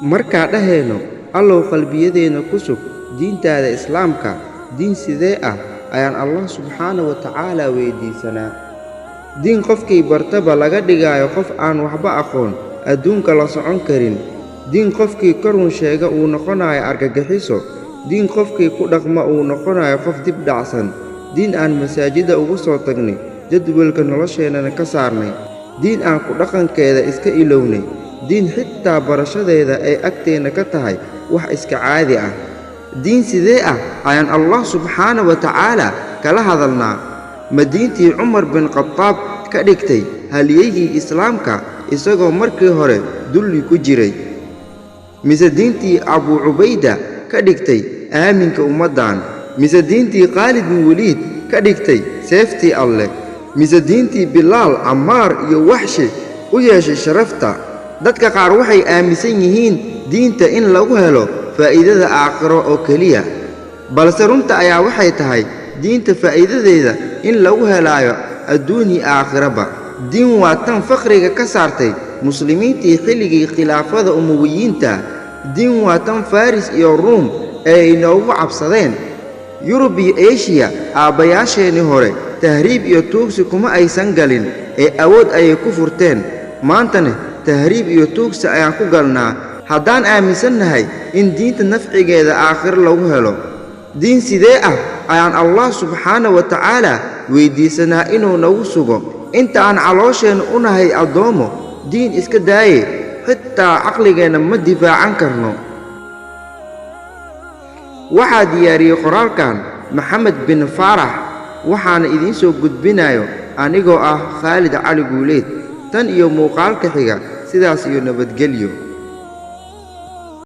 marka dhaheeno allow qalbiyadeena ku sug diintaada islaamka diin sidee ah ayaan Allah subxaanahu wa ta'ala weydiisanaa diin qofkii bartaba laga dhigaayo qof aan waxba aqoon adduunka la socon karin diin qofkii korun sheega uu noqonayo argagixiso diin qofkii ku dhaqma uu noqonayo qof dib dhacsan diin aan masaajida ugu soo tagnay jadwalka nolosheenana ka saarnay diin aan ku dhaqankeeda iska ilownay diin xitaa barashadeeda ay agteena ka tahay wax iska caadi ah diin sidee ah ayaan Allah subxaanahu wa ta'ala kala hadalnaa ma diintii Umar bin Khattab ka dhigtay halyeeyii islaamka isagoo markii hore dulli ku jiray mise diintii Abu Ubayda ka dhigtay aaminka ummadan mise diintii Khalid bin Walid ka dhigtay seeftii Alle mise diintii Bilal Ammar iyo Wahshi u yeeshay sharafta dadka qaar waxay aaminsan yihiin diinta in lagu helo faa'iidada aakhiro oo kaliya balse runta ayaa waxay tahay diinta faa'iidadeeda in lagu helaayo adduun iyo aakhiraba diin waa tan faqriga ka saartay muslimiintii xilligii khilaafada umayyiinta diin waa tan Faris iyo Ruum ay inoogu cabsadeen Yurub iyo Aasiya aabayaasheenii hore tahriib iyo tuugsi kuma aysan galin ee awood ayay ku furteen maantana tahriib iyo tuugsi ayaan ku galnaa haddaan aaminsannahay in diinta nafcigeeda aakhiro lagu helo diin sidee ah ayaan Allah subxaanahu wa ta'ala weydiisanaa inuu nagu sugo inta aan caloosheenna u nahay addoomo diin iska daaye xitaa caqligeenna ma difaacan karno waxaa diyaariyey qoraalkan Maxamed bin Faarax waxaana idiin soo gudbinayo anigoo ah Khalid Cali Guuleed tan iyo muuqaalka xiga sidaas iyo nabadgelyo